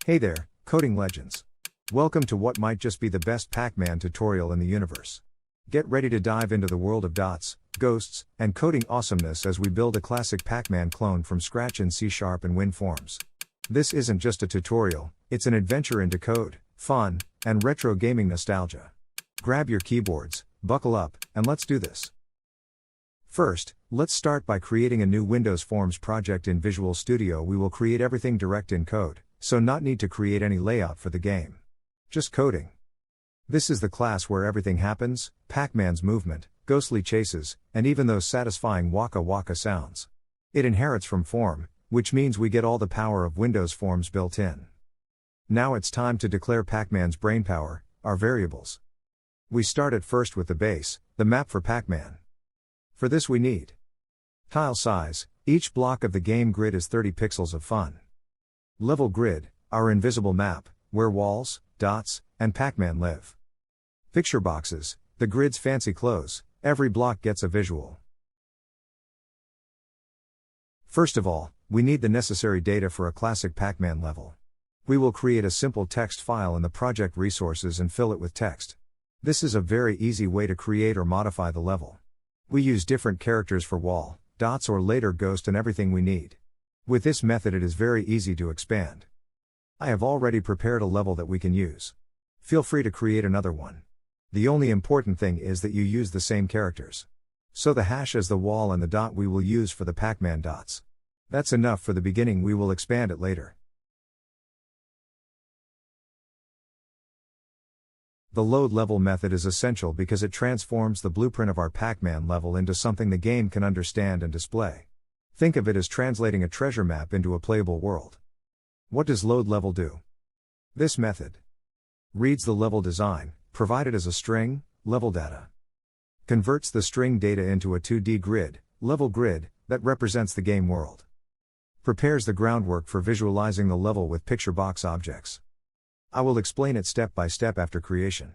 Hey there, coding legends. Welcome to what might just be the best Pac-Man tutorial in the universe. Get ready to dive into the world of dots, ghosts, and coding awesomeness as we build a classic Pac-Man clone from scratch in C# and WinForms. This isn't just a tutorial, it's an adventure into code, fun, and retro gaming nostalgia. Grab your keyboards, buckle up, and let's do this. First, let's start by creating a new Windows Forms project in Visual Studio. We will create everything direct in code, so not need to create any layout for the game. Just coding. This is the class where everything happens, Pac-Man's movement, ghostly chases, and even those satisfying waka waka sounds. It inherits from Form, which means we get all the power of Windows Forms built in. Now it's time to declare Pac-Man's brainpower, our variables. We start at first with the base, the map for Pac-Man. For this we need tile size. Each block of the game grid is 30 pixels of fun. Level grid, our invisible map, where walls, dots, and Pac-Man live. PictureBoxes, the grid's fancy clothes, every block gets a visual. First of all, we need the necessary data for a classic Pac-Man level. We will create a simple text file in the project resources and fill it with text. This is a very easy way to create or modify the level. We use different characters for wall, dots, or later ghost and everything we need. With this method it is very easy to expand. I have already prepared a level that we can use. Feel free to create another one. The only important thing is that you use the same characters. So the hash as the wall and the dot we will use for the Pac-Man dots. That's enough for the beginning, we will expand it later. The load level method is essential because it transforms the blueprint of our Pac-Man level into something the game can understand and display. Think of it as translating a treasure map into a playable world. What does load level do? This method reads the level design, provided as a string, level data. Converts the string data into a 2D grid, level grid, that represents the game world. Prepares the groundwork for visualizing the level with PictureBox objects. I will explain it step by step after creation.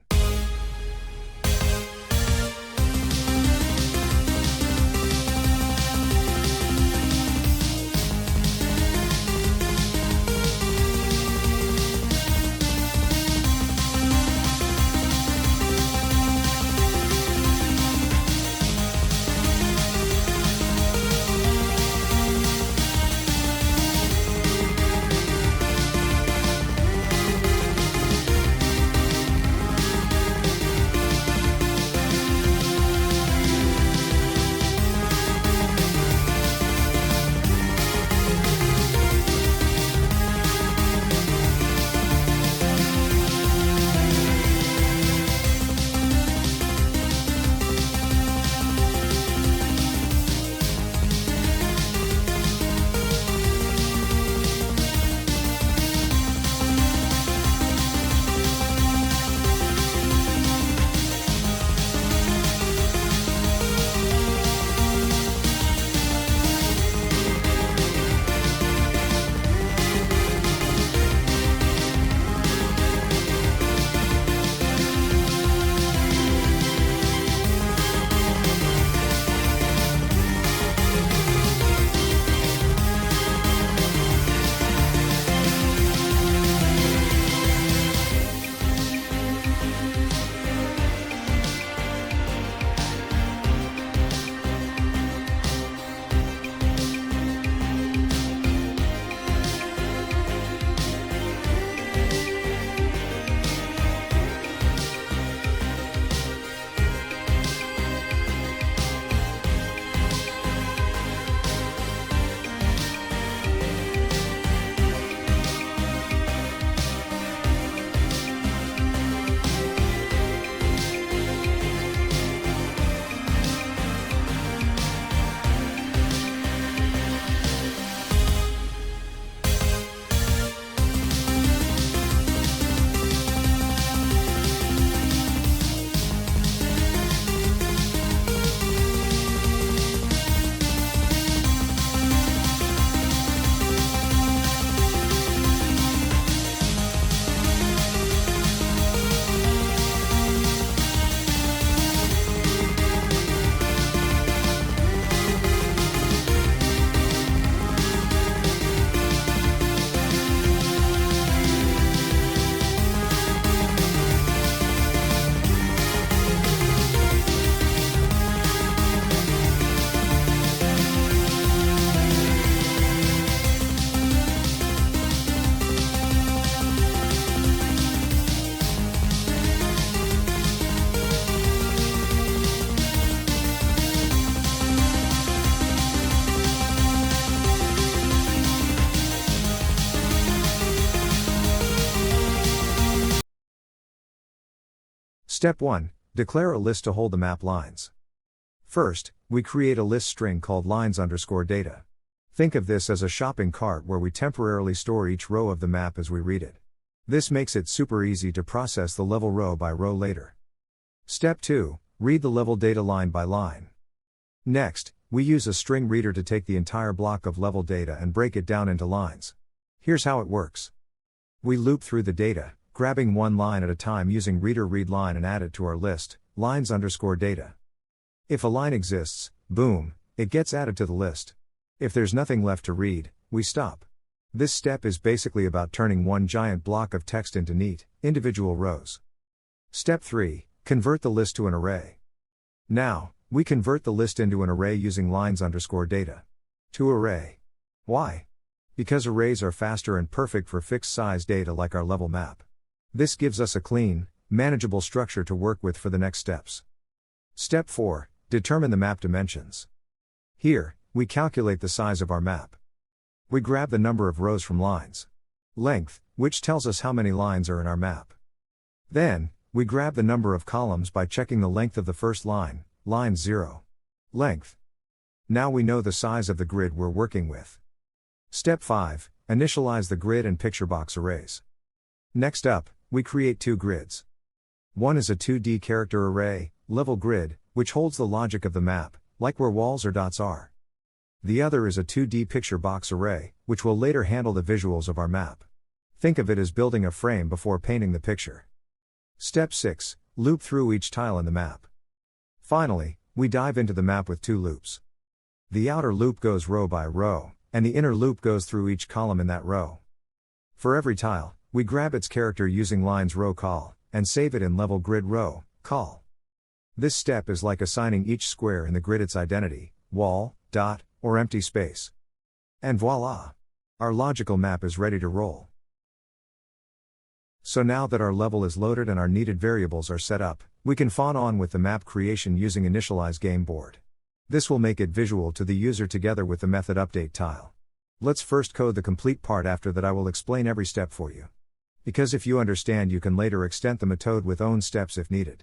Step 1. Declare a list to hold the map lines. First, we create a list string called lines_data. Think of this as a shopping cart where we temporarily store each row of the map as we read it. This makes it super easy to process the level row by row later. Step 2. Read the level data line by line. Next, we use a string reader to take the entire block of level data and break it down into lines. Here's how it works. We loop through the data, grabbing one line at a time using reader read line and add it to our list, lines_data. If a line exists, boom, it gets added to the list. If there's nothing left to read, we stop. This step is basically about turning one giant block of text into neat, individual rows. Step 3. Convert the list to an array. Now, we convert the list into an array using lines_data. To array. Why? Because arrays are faster and perfect for fixed size data like our level map. This gives us a clean, manageable structure to work with for the next steps. Step 4. Determine the map dimensions. Here, we calculate the size of our map. We grab the number of rows from lines. Length, which tells us how many lines are in our map. Then, we grab the number of columns by checking the length of the first line, line 0. Length. Now we know the size of the grid we're working with. Step 5. Initialize the grid and picture box arrays. Next up, we create two grids. One is a 2D character array, level grid, which holds the logic of the map, like where walls or dots are. The other is a 2D picture box array, which will later handle the visuals of our map. Think of it as building a frame before painting the picture. Step 6. Loop through each tile in the map. Finally, we dive into the map with two loops. The outer loop goes row by row, and the inner loop goes through each column in that row. For every tile, we grab its character using lines row call, and save it in level grid row call. This step is like assigning each square in the grid its identity, wall, dot, or empty space. And voila! Our logical map is ready to roll. So now that our level is loaded and our needed variables are set up, we can fawn on with the map creation using Initialize Game Board. This will make it visual to the user together with the method update tile. Let's first code the complete part. After that I will explain every step for you. Because if you understand, you can later extend the method with own steps if needed.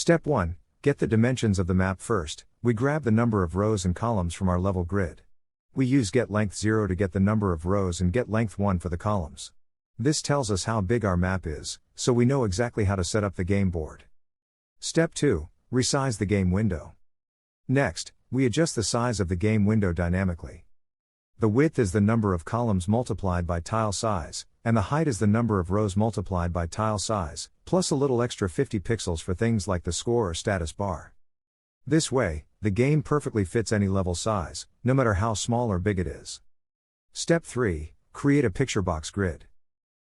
Step 1. Get the dimensions of the map first. We grab the number of rows and columns from our level grid. We use getLength0 to get the number of rows and getLength1 for the columns. This tells us how big our map is, so we know exactly how to set up the game board. Step 2. Resize the game window. Next, we adjust the size of the game window dynamically. The width is the number of columns multiplied by tile size, and the height is the number of rows multiplied by tile size, plus a little extra 50 pixels for things like the score or status bar. This way, the game perfectly fits any level size, no matter how small or big it is. Step 3. Create a picture box grid.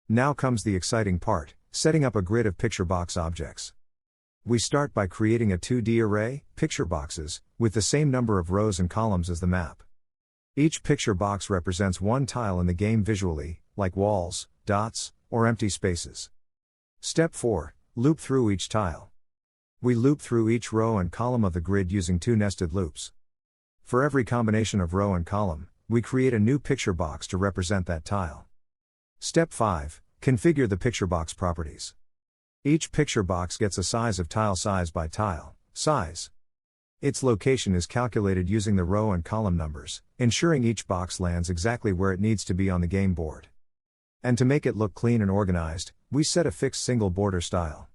Now comes the exciting part, setting up a grid of picture box objects. We start by creating a 2D array, picture boxes, with the same number of rows and columns as the map. Each picture box represents one tile in the game visually, like walls, dots, or empty spaces. Step 4. Loop through each tile. We loop through each row and column of the grid using 2 nested loops. For every combination of row and column, we create a new picture box to represent that tile. Step 5. Configure the picture box properties. Each picture box gets a size of tile size by tile size. Its location is calculated using the row and column numbers, ensuring each box lands exactly where it needs to be on the game board. And to make it look clean and organized, we set a fixed single border style.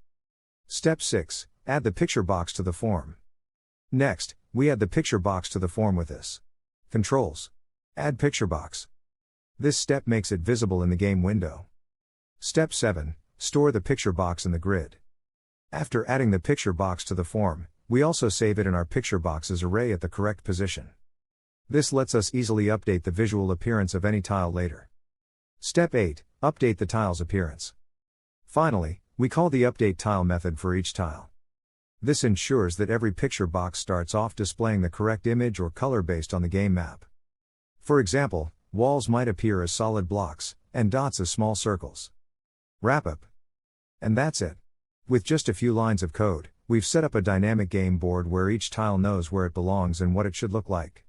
Step 6. Add the picture box to the form. Next, we add the picture box to the form with this. Controls. Add picture box. This step makes it visible in the game window. Step 7. Store the picture box in the grid. After adding the picture box to the form, we also save it in our picture boxes array at the correct position. This lets us easily update the visual appearance of any tile later. Step 8. Update the tile's appearance. Finally, we call the update tile method for each tile. This ensures that every picture box starts off displaying the correct image or color based on the game map. For example, walls might appear as solid blocks, and dots as small circles. Wrap up. And that's it. With just a few lines of code, we've set up a dynamic game board where each tile knows where it belongs and what it should look like.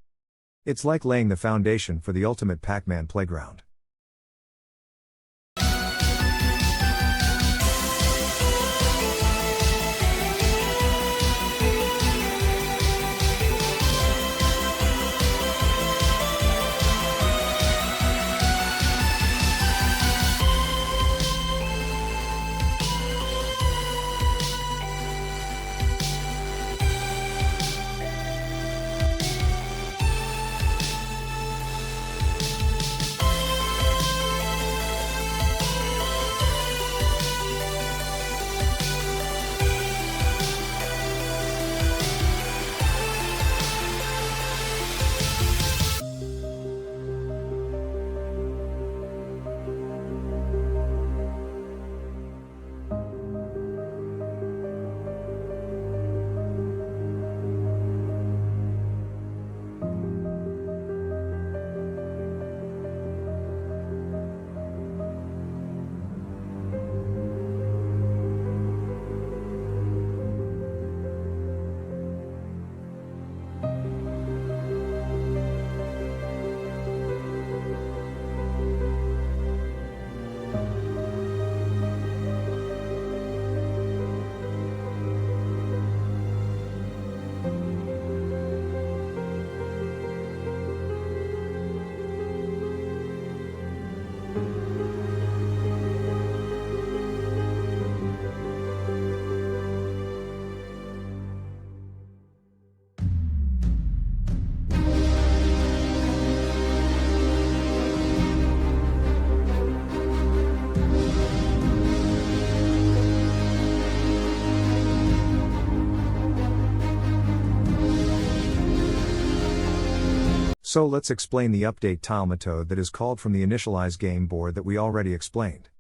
It's like laying the foundation for the ultimate Pac-Man playground. So let's explain the update tile method that is called from the Initialize game board that we already explained.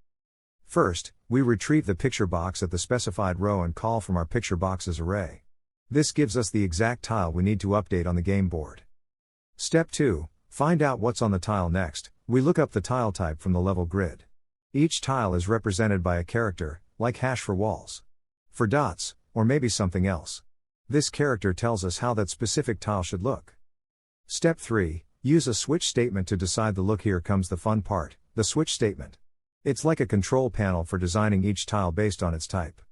First, we retrieve the picture box at the specified row and call from our picture boxes array. This gives us the exact tile we need to update on the game board. Step 2, find out what's on the tile next. We look up the tile type from the level grid. Each tile is represented by a character, like hash for walls. For dots, or maybe something else. This character tells us how that specific tile should look. Step 3, use a switch statement to decide the look. Here comes the fun part, the switch statement. It's like a control panel for designing each tile based on its type.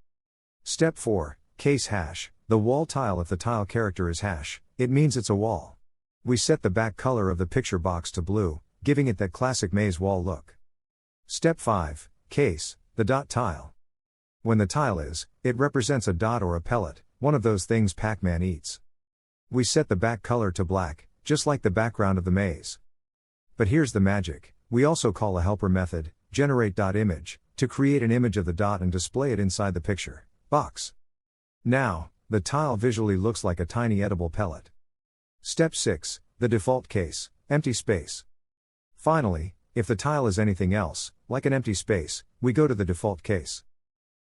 Step 4, case hash, the wall tile. If the tile character is hash, it means it's a wall. We set the back color of the picture box to blue, giving it that classic maze wall look. Step 5, case, the dot tile. When the tile is, it represents a dot or a pellet, one of those things Pac-Man eats. We set the back color to black, just like the background of the maze. But here's the magic, we also call a helper method, generate.image, to create an image of the dot and display it inside the picture box. Now, the tile visually looks like a tiny edible pellet. Step 6, the default case, empty space. Finally, if the tile is anything else, like an empty space, we go to the default case.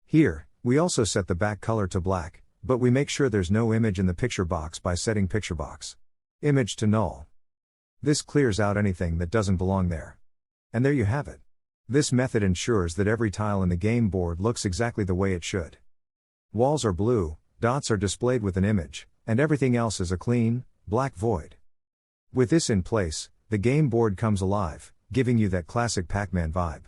Here, we also set the back color to black, but we make sure there's no image in the picture box by setting PictureBox image to null. This clears out anything that doesn't belong there. And there you have it. This method ensures that every tile in the game board looks exactly the way it should. Walls are blue, dots are displayed with an image, and everything else is a clean, black void. With this in place, the game board comes alive, giving you that classic Pac-Man vibe.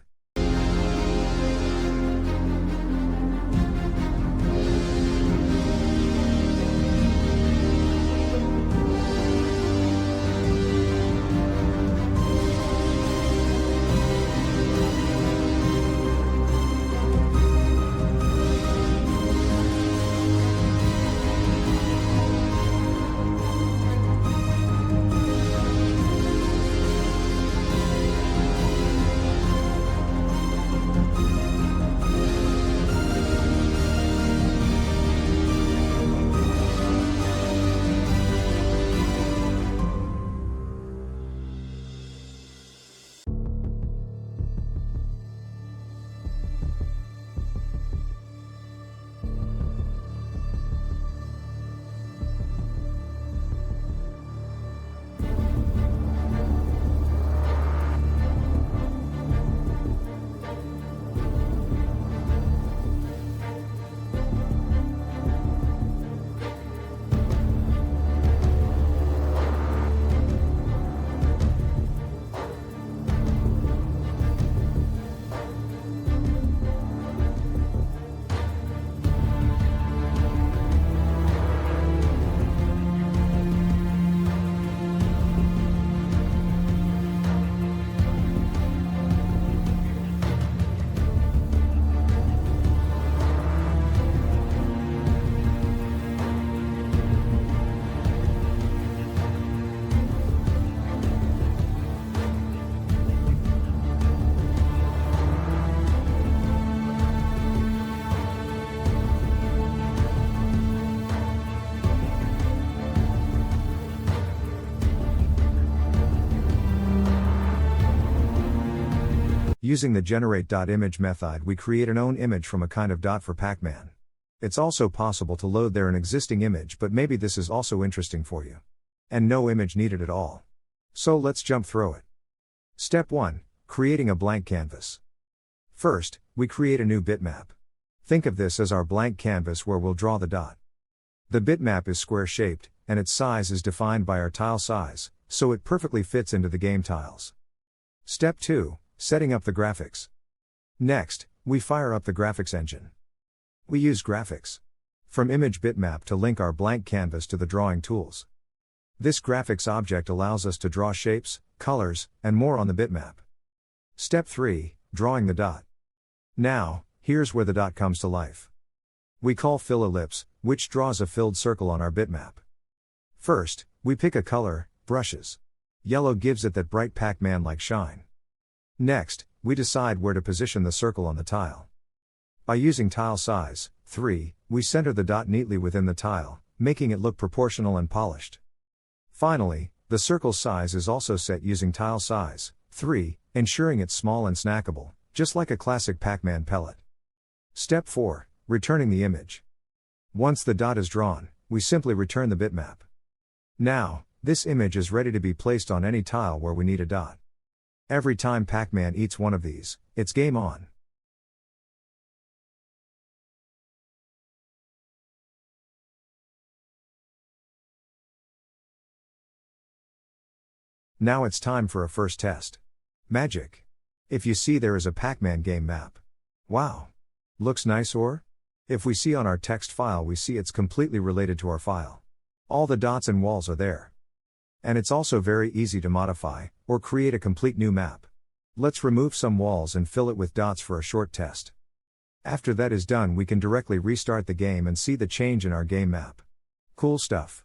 Using the generate.image method, we create an own image from a kind of dot for Pac-Man. It's also possible to load there an existing image, but maybe this is also interesting for you. And no image needed at all. So let's jump through it. Step 1, creating a blank canvas. First, we create a new bitmap. Think of this as our blank canvas where we'll draw the dot. The bitmap is square shaped, and its size is defined by our tile size, so it perfectly fits into the game tiles. Step 2, setting up the graphics. Next, we fire up the graphics engine. We use graphics from image bitmap to link our blank canvas to the drawing tools. This graphics object allows us to draw shapes, colors, and more on the bitmap. Step 3, drawing the dot. Now, here's where the dot comes to life. We call fill ellipse, which draws a filled circle on our bitmap. First, we pick a color, brushes. Yellow gives it that bright Pac-Man-like shine. Next, we decide where to position the circle on the tile. By using tile size 3, we center the dot neatly within the tile, making it look proportional and polished. Finally, the circle's size is also set using tile size 3, ensuring it's small and snackable, just like a classic Pac-Man pellet. Step 4, returning the image. Once the dot is drawn, we simply return the bitmap. Now, this image is ready to be placed on any tile where we need a dot. Every time Pac-Man eats one of these, it's game on. Now it's time for a first test. Magic! If you see, there is a Pac-Man game map. Wow! Looks nice, or? If we see on our text file, we see it's completely related to our file. All the dots and walls are there. And it's also very easy to modify, or create a complete new map. Let's remove some walls and fill it with dots for a short test. After that is done, we can directly restart the game and see the change in our game map. Cool stuff.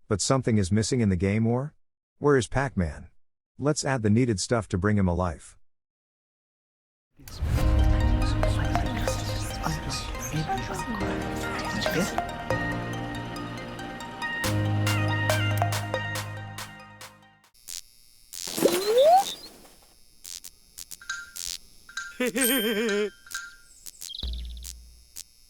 But something is missing in the game, or? Where is Pac-Man? Let's add the needed stuff to bring him alive.